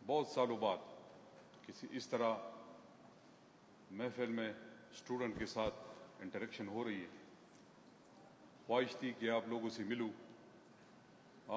بہت سالوں بعد کسی اس طرح محفل میں اسٹوڈنٹ کے ساتھ انٹریکشن ہو رہی ہے. خواہش تھی کہ آپ لوگوں سے ملوں,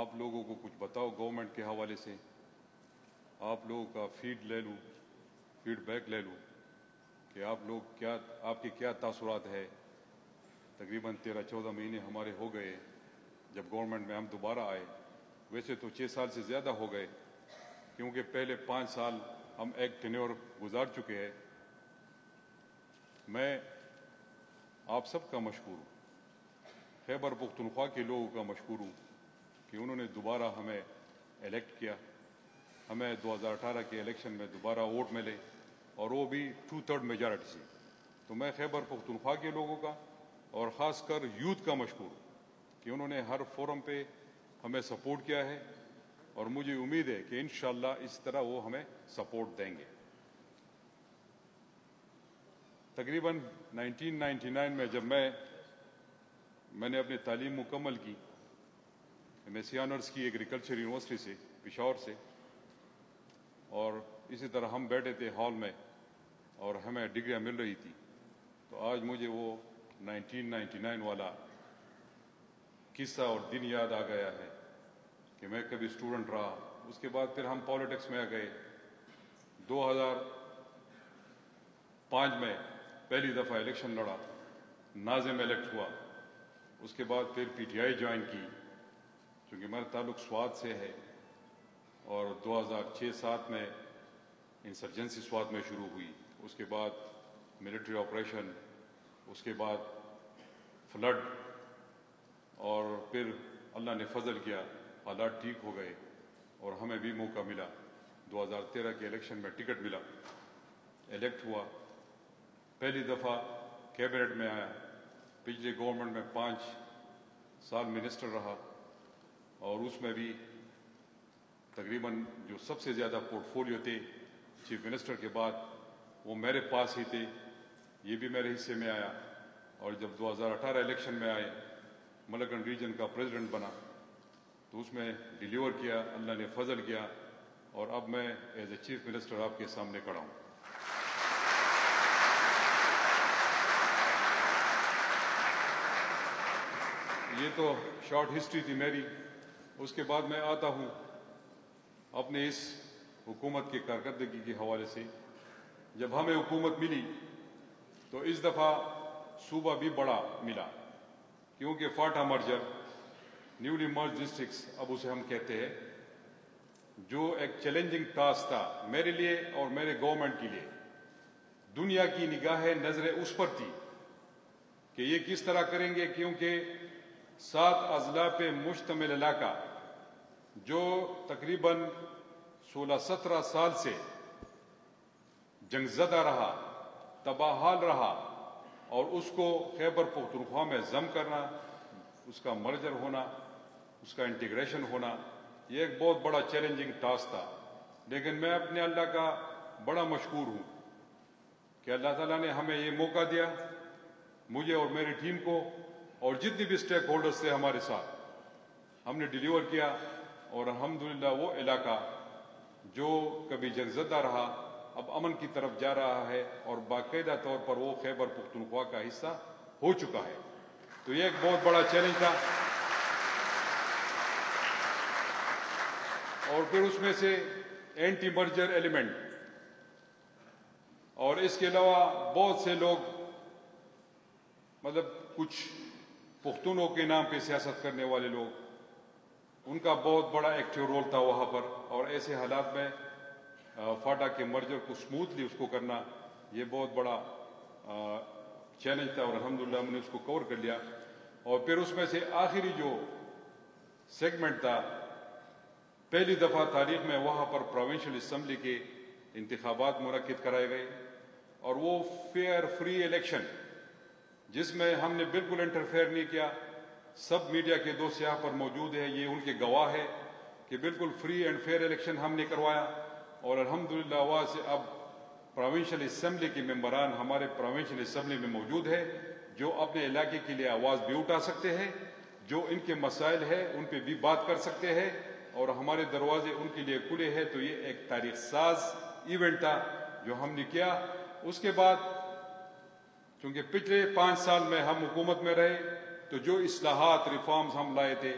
آپ لوگوں کو کچھ بتاؤ گورنمنٹ کے حوالے سے, آپ لوگوں کا فیڈ بیک لے لوں کہ آپ کے کیا تاثرات ہے. تقریباً 13-14 مہینے ہمارے ہو گئے جب گورنمنٹ میں ہم دوبارہ آئے. ویسے تو 6 سال سے زیادہ ہو گئے کیونکہ پہلے 5 سال ہم ایک ٹینیور گزار چکے ہیں. میں آپ سب کا مشکور ہوں, خیبر پختونخوا کے لوگوں کا مشکور ہوں کہ انہوں نے دوبارہ ہمیں الیکٹ کیا. ہمیں 2018 کے الیکشن میں دوبارہ ووٹ ملے اور وہ بھی 2/3 میجارٹی سے. تو میں خیبر پختونخوا کے لوگوں کا اور خاص کر یوتھ کا مشکور ہوں کہ انہوں نے ہر فورم پہ ہمیں سپورٹ کیا ہے اور مجھے امید ہے کہ انشاءاللہ اس طرح وہ ہمیں سپورٹ دیں گے. تقریباً 1999 میں جب میں نے اپنی تعلیم مکمل کی, میں سی آنرز کی ایگریکلچر یونیورسٹی سے پشاور سے, اور اسی طرح ہم بیٹھے تھے ہال میں اور ہمیں ڈگریاں مل رہی تھی. تو آج مجھے وہ 1999 والا قصہ اور دن یاد آ گیا ہے کہ میں کبھی اسٹوڈنٹ رہا. اس کے بعد پھر ہم پالیٹکس میں آ گئے. 2005 میں پہلی دفعہ الیکشن لڑا, ناظم الیکٹ ہوا. اس کے بعد پھر پی ٹی آئی جوائن کی چونکہ میرا تعلق سوات سے ہے, اور 2006-07 میں انسرجنسی سوات میں شروع ہوئی. اس کے بعد ملٹری آپریشن, اس کے بعد فلڈ, اور پھر اللہ نے فضل کیا, حالات ٹھیک ہو گئے اور ہمیں بھی موقع ملا. 2013 کے الیکشن میں ٹکٹ ملا, الیکٹ ہوا, پہلی دفعہ کیبنٹ میں آیا. پچھلے گورنمنٹ میں 5 سال منسٹر رہا اور اس میں بھی تقریباً جو سب سے زیادہ پورٹ فولیو تھے چیف منسٹر کے بعد وہ میرے پاس ہی تھے, یہ بھی میرے حصے میں آیا. اور جب 2018 الیکشن میں آئے, ملکن ریجن کا پریزیڈنٹ بنا تو اس میں ڈیلیور کیا, اللہ نے فضل کیا, اور اب میں ایز اے چیف منسٹر آپ کے سامنے کھڑا ہوں. یہ تو شارٹ ہسٹری تھی میری. اس کے بعد میں آتا ہوں اپنے اس حکومت کی کارکردگی کے حوالے سے. جب ہمیں حکومت ملی تو اس دفعہ صوبہ بھی بڑا ملا کیونکہ فاٹا مرجر, نیولی مرج ڈسٹرکٹس اب اسے ہم کہتے ہیں, جو ایک چیلنجنگ ٹاسک تھا میرے لیے اور میرے گورنمنٹ کے لیے. دنیا کی نگاہیں نظریں اس پر تھی کہ یہ کس طرح کریں گے, کیونکہ 7 اضلاع پہ مشتمل علاقہ جو تقریباً 16-17 سال سے جنگ زدہ رہا, تباہ حال رہا, اور اس کو خیبر پختونخوا میں ضم کرنا, اس کا مرجر ہونا, اس کا انٹیگریشن ہونا, یہ ایک بہت بڑا چیلنجنگ ٹاسک تھا. لیکن میں اپنے اللہ کا بڑا مشکور ہوں کہ اللہ تعالیٰ نے ہمیں یہ موقع دیا, مجھے اور میری ٹیم کو اور جتنی بھی اسٹیک ہولڈرز تھے ہمارے ساتھ, ہم نے ڈیلیور کیا. اور الحمدللہ وہ علاقہ جو کبھی جنگ زدہ رہا اب امن کی طرف جا رہا ہے اور باقاعدہ طور پر وہ خیبر پختونخوا کا حصہ ہو چکا ہے. تو یہ ایک بہت بڑا چیلنج تھا. اور پھر اس میں سے اینٹی مرجر ایلیمنٹ, اور اس کے علاوہ بہت سے لوگ, مطلب کچھ پختونوں کے نام پہ سیاست کرنے والے لوگ, ان کا بہت بڑا ایکٹیو رول تھا وہاں پر. اور ایسے حالات میں فاٹا کے مرجر کو سموتھلی اس کو کرنا یہ بہت بڑا چیلنج تھا, اور الحمدللہ ہم نے اس کو کور کر لیا. اور پھر اس میں سے آخری جو سیگمنٹ تھا, پہلی دفعہ تاریخ میں وہاں پر پروونشل اسمبلی کے انتخابات منعقد کرائے گئے, اور وہ فیئر فری الیکشن جس میں ہم نے بالکل انٹرفیئر نہیں کیا. سب میڈیا کے دوست یہاں پر موجود ہیں, یہ ان کے گواہ ہے کہ بالکل فری اینڈ فیئر الیکشن ہم نے کروایا. اور الحمدللہ وہاں سے اب پروونشل اسمبلی کے ممبران ہمارے پروونشل اسمبلی میں موجود ہے جو اپنے علاقے کے لیے آواز بھی اٹھا سکتے ہیں, جو ان کے مسائل ہے ان پہ بھی بات کر سکتے ہیں, اور ہمارے دروازے ان کے لیے کھلے ہیں. تو یہ ایک تاریخ ساز ایونٹ تھا جو ہم نے کیا. اس کے بعد چونکہ پچھلے 5 سال میں ہم حکومت میں رہے تو جو اصلاحات ریفارمز ہم لائے تھے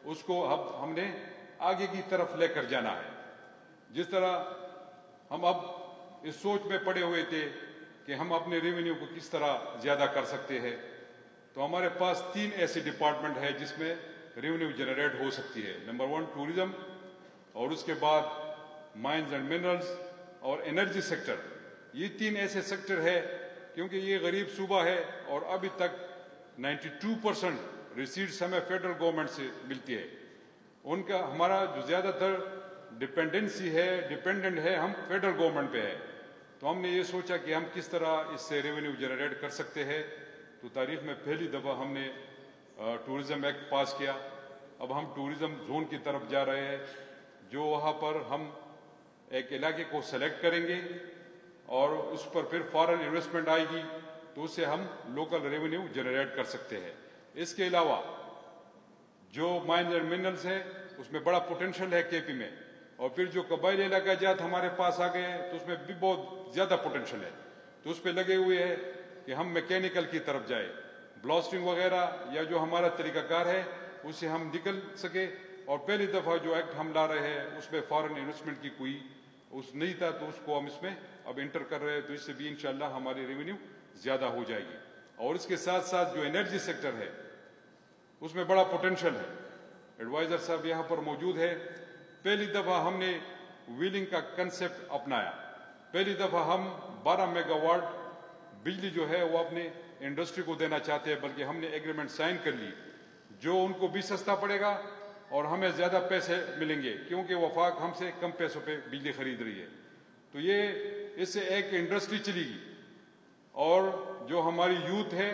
اس کو اب ہم نے آگے کی طرف لے کر جانا ہے. جس طرح ہم اب اس سوچ میں پڑے ہوئے تھے کہ ہم اپنے ریونیو کو کس طرح زیادہ کر سکتے ہیں, تو ہمارے پاس 3 ایسے ڈپارٹمنٹ ہیں جس میں ریونیو جنریٹ ہو سکتی ہے. نمبر 1 ٹورزم, اور اس کے بعد مائنز اینڈ منرلز اور انرجی سیکٹر. یہ 3 ایسے سیکٹر ہے کیونکہ یہ غریب صوبہ ہے اور ابھی تک 92% ریسیٹس ہمیں فیڈرل گورنمنٹ سے ملتی ہے. ان کا ہمارا جو زیادہ تر ڈپینڈنٹ ہے ہم فیڈرل گورنمنٹ پہ ہے. تو ہم نے یہ سوچا کہ ہم کس طرح اس سے ریونیو جنریٹ کر سکتے ہیں. تو تاریخ میں پہلی دفعہ ہم نے ٹورزم ایکٹ پاس کیا. اب ہم ٹورزم زون کی طرف جا رہے ہیں جو وہاں پر ہم ایک علاقے کو سلیکٹ کریں گے اور اس پر پھر فارن انویسٹمنٹ آئے گی تو اس سے ہم لوکل ریونیو جنریٹ کر سکتے ہیں. اس کے علاوہ جو مائنز اینڈ منرلز ہے اس میں بڑا پوٹینشیل ہے کے پی میں, اور پھر جو قبائلی علاقہ جات ہمارے پاس آ گئے ہیں تو اس میں بھی بہت زیادہ پوٹینشیل ہے. تو اس پہ لگے ہوئے ہیں کہ ہم میکینیکل کی طرف جائیں, بلاسٹنگ وغیرہ یا جو ہمارا طریقہ کار ہے اس سے ہم نکل سکے. اور پہلی دفعہ جو ایکٹ ہم لا رہے ہیں اس میں فارن انویسٹمنٹ کی کوئی اس نہیں تھا, تو اس کو ہم اس میں اب انٹر کر رہے ہیں. تو اس سے بھی انشاءاللہ ہماری ریونیو زیادہ ہو جائے گی. اور اس کے ساتھ ساتھ جو انرجی سیکٹر ہے اس میں بڑا پوٹینشیل ہے. ایڈوائزر صاحب یہاں پر موجود ہے. پہلی دفعہ ہم نے ویلنگ کا کنسپٹ اپنایا. پہلی دفعہ ہم 12 میگا واٹ بجلی جو ہے وہ اپنے انڈسٹری کو دینا چاہتے ہیں, بلکہ ہم نے ایگریمنٹ سائن کر لی جو ان کو بھی سستا پڑے گا اور ہمیں زیادہ پیسے ملیں گے کیونکہ وفاق ہم سے کم پیسوں پہ بجلی خرید رہی ہے. تو یہ اس سے ایک انڈسٹری چلی گی. اور جو ہماری یوتھ ہے,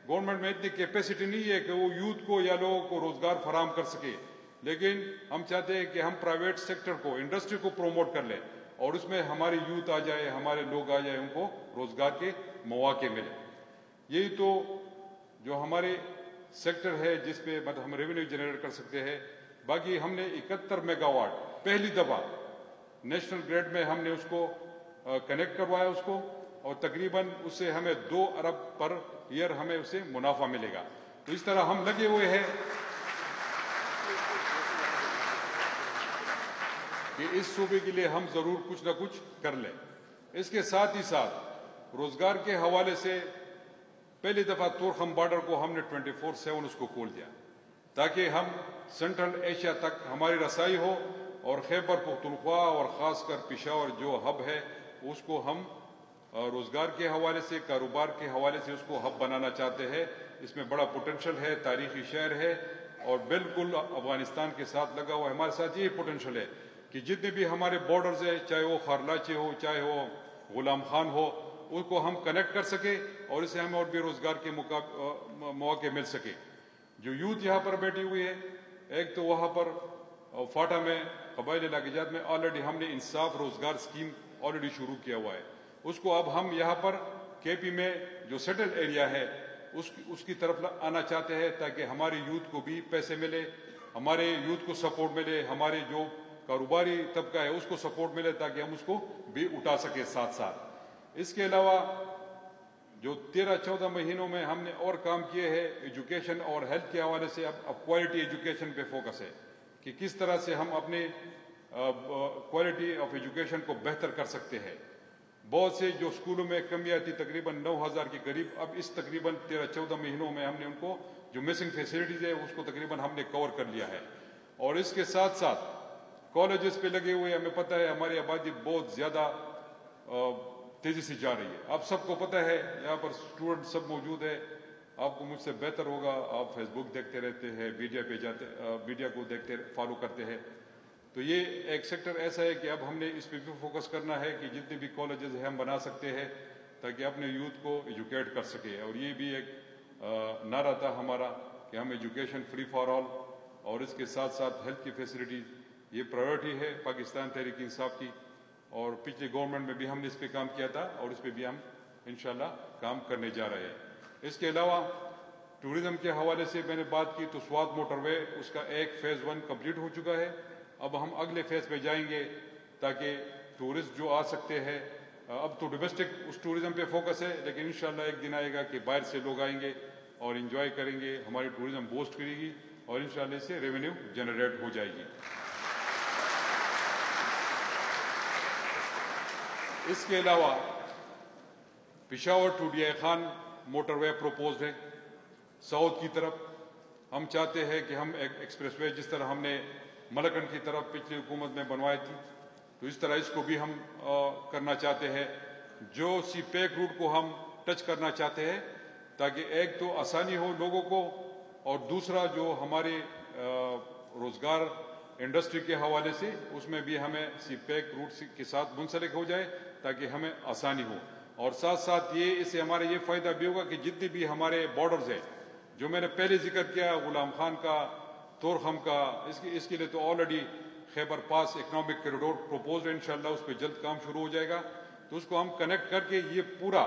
گورنمنٹ میں اتنی کیپیسٹی نہیں ہے کہ وہ یوتھ کو یا لوگوں کو روزگار فراہم کر سکے, لیکن ہم چاہتے ہیں کہ ہم پرائیویٹ سیکٹر کو, انڈسٹری کو پروموٹ کر لیں اور اس میں ہماری یوتھ آ جائے, ہمارے لوگ آ جائے, ان کو روزگار کے مواقع ملے. یہی تو جو ہمارے سیکٹر ہے جس پہ ہم ریونیو جنریٹ کر سکتے ہیں. باقی ہم نے 71 میگا واٹ پہلی دفعہ نیشنل گریڈ میں ہم نے اس کو کنیکٹ کروایا اس کو, اور تقریباً اس سے ہمیں 2 ارب پر ایئر ہمیں اس سے منافع ملے گا. تو اس طرح ہم لگے ہوئے ہیں کہ اس صوبے کے لیے ہم ضرور کچھ نہ کچھ کر لیں. اس کے ساتھ ہی ساتھ روزگار کے حوالے سے پہلی دفعہ تورخم بارڈر کو ہم نے 24/7 اس کو کھول دیا تاکہ ہم سینٹرل ایشیا تک ہماری رسائی ہو, اور خیبر پختونخوا اور خاص کر پشاور جو ہب ہے اس کو ہم روزگار کے حوالے سے, کاروبار کے حوالے سے اس کو ہب بنانا چاہتے ہیں. اس میں بڑا پوٹینشیل ہے, تاریخی شہر ہے اور بالکل افغانستان کے ساتھ لگا ہوا ہے. ہمارے ساتھ یہی پوٹینشیل ہے کہ جتنے بھی ہمارے بارڈرز ہیں, چاہے وہ خارلاچے ہو, چاہے وہ غلام خان ہو, ان کو ہم کنیکٹ کر سکے اور اس سے ہمیں اور بھی روزگار کے مواقع مل سکے. جو یوتھ یہاں پر بیٹھی ہوئی ہے, ایک تو وہاں پر فاٹا میں قبائلی علاقے جات میں آلریڈی ہم نے انصاف روزگار اسکیم آلریڈی شروع کیا ہوا ہے. اس کو اب ہم یہاں پر کے پی میں جو سیٹل ایریا ہے اس کی طرف آنا چاہتے ہیں تاکہ ہمارے یوتھ کو بھی پیسے ملے, ہمارے یوتھ کو سپورٹ ملے, ہمارے جو کاروباری طبقہ ہے اس کو سپورٹ ملے تاکہ ہم اس کو بھی اٹھا سکیں ساتھ ساتھ. اس کے علاوہ جو 13-14 مہینوں میں ہم نے اور کام کیے ہیں ایجوکیشن اور ہیلتھ کے حوالے سے. اب کوالٹی ایجوکیشن پہ فوکس ہے کہ کس طرح سے ہم اپنے کوالٹی آف ایجوکیشن کو بہتر کر سکتے ہیں. بہت سے جو اسکولوں میں کمی آتی تقریباً 9,000 کے قریب, اب اس تقریباً 13-14 مہینوں میں ہم نے ان کو جو مسنگ فیسلٹیز ہے اس کو تقریباً ہم نے کور کر لیا ہے. اور اس کے ساتھ ساتھ کالجز پہ لگے ہوئے, ہمیں پتہ ہے ہماری آبادی بہت زیادہ تیزی سے جا رہی ہے. آپ سب کو پتہ ہے, یہاں پر اسٹوڈنٹ سب موجود ہے, آپ کو مجھ سے بہتر ہوگا, آپ فیس بک دیکھتے رہتے ہیں, میڈیا پہ جاتے, میڈیا کو دیکھتے فالو کرتے ہیں. تو یہ ایک سیکٹر ایسا ہے کہ اب ہم نے اس پہ بھی فوکس کرنا ہے کہ جتنے بھی کالجز ہیں ہم بنا سکتے ہیں تاکہ اپنے یوتھ کو ایجوکیٹ کر سکے. اور یہ بھی ایک نعرہ تھا ہمارا کہ ہم ایجوکیشن فری فار آل, اور اس کے ساتھ ساتھ ہیلتھ کی فیسلٹیز, یہ پرائیورٹی ہے پاکستان تحریک انصاف کی. اور پچھلی گورنمنٹ میں بھی ہم نے اس پہ کام کیا تھا اور اس پہ بھی ہم انشاءاللہ کام کرنے جا رہے ہیں. اس کے علاوہ ٹورزم کے حوالے سے میں نے بات کی تو سوات موٹر وے اس کا ایک فیز 1 کمپلیٹ ہو چکا ہے. اب ہم اگلے فیز پہ جائیں گے تاکہ ٹورسٹ جو آ سکتے ہیں، اب تو ڈومیسٹک اس ٹورزم پہ فوکس ہے، لیکن انشاءاللہ ایک دن آئے گا کہ باہر سے لوگ آئیں گے اور انجوائے کریں گے، ہماری ٹورزم بوسٹ کرے گی اور انشاءاللہ اس سے ریونیو جنریٹ ہو جائے گی۔ اس کے علاوہ Peshawar to D I Khan motorway proposed ہے ساؤتھ کی طرف۔ ہم چاہتے ہیں کہ ہم ایکسپریس وے جس طرح ہم نے ملکن کی طرف پچھلی حکومت میں بنوائی تھی، تو اس طرح اس کو بھی ہم کرنا چاہتے ہیں، جو سی پیک روٹ کو ہم ٹچ کرنا چاہتے ہیں، تاکہ ایک تو آسانی ہو لوگوں کو، اور دوسرا جو ہمارے روزگار انڈسٹری کے حوالے سے اس میں بھی ہمیں سی پیک روٹ کے ساتھ منسلک ہو جائے تاکہ ہمیں آسانی ہو، اور ساتھ ساتھ اس سے ہمارے یہ فائدہ بھی ہوگا کہ جتنی بھی ہمارے بارڈرز ہیں، جو میں نے پہلے ذکر کیا غلام خان کا، تورخم کا، اس کے لیے تو آلریڈی خیبر پاس اکنامک کریڈور پروپوزڈ ہے، انشاءاللہ اس پہ جلد کام شروع ہو جائے گا، تو اس کو ہم کنیکٹ کر کے یہ پورا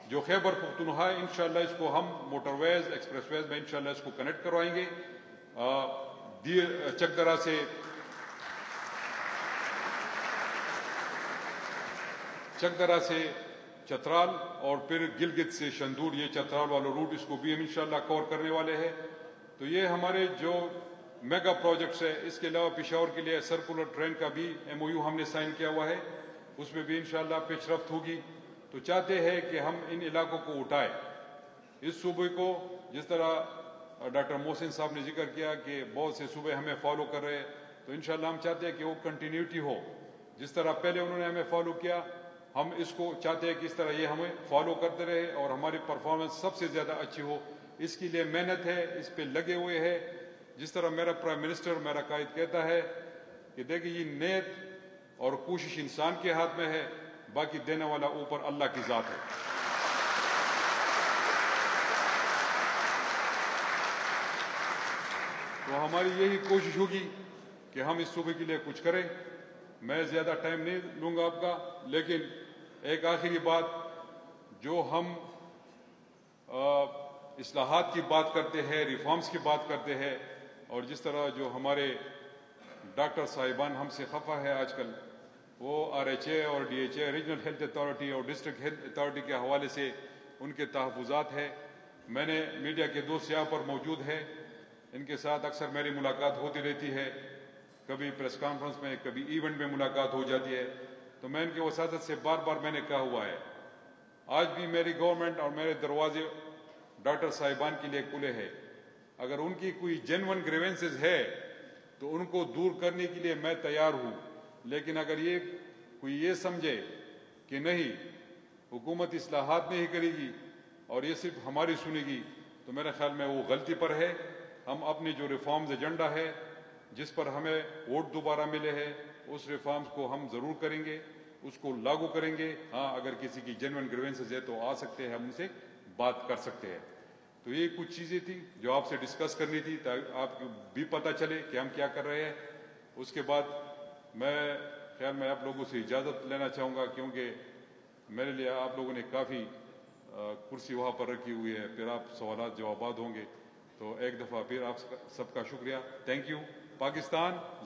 جو خیبر پختونخوا ہے انشاءاللہ اس کو ہم موٹر ویز ایکسپریس ویز میں انشاءاللہ اس کو کنیکٹ کروائیں گے۔ چکدرا سے چترال اور پھر گلگت سے شندور، یہ چترال والا روٹ، اس کو بھی ہم انشاءاللہ کور کرنے والے ہیں۔ تو یہ ہمارے جو میگا پروجیکٹس ہے۔ اس کے علاوہ پشاور کے لیے سرکولر ٹرین کا بھی MOU ہم نے سائن کیا ہوا ہے، اس میں بھی انشاءاللہ پیش رفت ہوگی۔ تو چاہتے ہیں کہ ہم ان علاقوں کو اٹھائیں، اس صوبے کو، جس طرح ڈاکٹر محسن صاحب نے ذکر کیا کہ بہت سے صوبے ہمیں فالو کر رہے ہیں، تو انشاءاللہ ہم چاہتے ہیں کہ وہ کنٹینیوٹی ہو، جس طرح پہلے انہوں نے ہمیں فالو کیا، ہم اس کو چاہتے ہیں کہ اس طرح یہ ہمیں فالو کرتے رہے اور ہماری پرفارمنس سب سے زیادہ اچھی ہو۔ اس کے لیے محنت ہے، اس پہ لگے ہوئے ہیں۔ جس طرح میرا پرائم منسٹر، میرا قائد کہتا ہے کہ دیکھیں یہ نیت اور کوشش انسان کے ہاتھ میں ہے، باقی دینے والا اوپر اللہ کی ذات ہے۔ تو ہماری یہی کوشش ہوگی کہ ہم اس صوبے کے لیے کچھ کریں۔ میں زیادہ ٹائم نہیں لوں گا آپ کا، لیکن ایک آخری بات، جو ہم اصلاحات کی بات کرتے ہیں، ریفارمز کی بات کرتے ہیں، اور جس طرح جو ہمارے ڈاکٹر صاحبان ہم سے خفا ہے آج کل، وہ RHA اور DHA ریجنل ہیلتھ اتھارٹی اور ڈسٹرکٹ ہیلتھ اتھارٹی کے حوالے سے ان کے تحفظات ہیں۔ میں نے میڈیا کے 2 سیاح پر موجود ہے، ان کے ساتھ اکثر میری ملاقات ہوتی رہتی ہے، کبھی پریس کانفرنس میں، کبھی ایونٹ میں ملاقات ہو جاتی ہے، تو میں ان کے وساطت سے بار بار میں نے کہا ہوا ہے، آج بھی میری گورنمنٹ اور میرے دروازے ڈاکٹر صاحبان کے لیے کھلے ہیں۔ اگر ان کی کوئی جینون گریونسز ہے تو ان کو دور کرنے کے لیے میں تیار ہوں، لیکن اگر کوئی یہ سمجھے کہ نہیں حکومت اصلاحات نہیں کرے گی اور یہ صرف ہماری سنے گی، تو میرے خیال میں وہ غلطی پر ہے۔ ہم اپنی جو ریفارمز ایجنڈا ہے، جس پر ہمیں ووٹ دوبارہ ملے ہیں، اس ریفارمز کو ہم ضرور کریں گے، اس کو لاگو کریں گے۔ ہاں، اگر کسی کی جینون گریونسز ہے تو آ سکتے ہیں، ہم ان سے بات کر سکتے ہیں۔ تو یہ کچھ چیزیں تھیں جو آپ سے ڈسکس کرنی تھی، تاکہ آپ کو بھی پتہ چلے کہ ہم کیا کر رہے ہیں۔ اس کے بعد میں خیال میں آپ لوگوں سے اجازت لینا چاہوں گا، کیونکہ میرے لیے آپ لوگوں نے کافی کرسی وہاں پر رکھی ہوئی ہے، پھر آپ سوالات جوابات ہوں گے۔ تو ایک دفعہ پھر آپ سب کا شکریہ۔ Thank you. پاکستان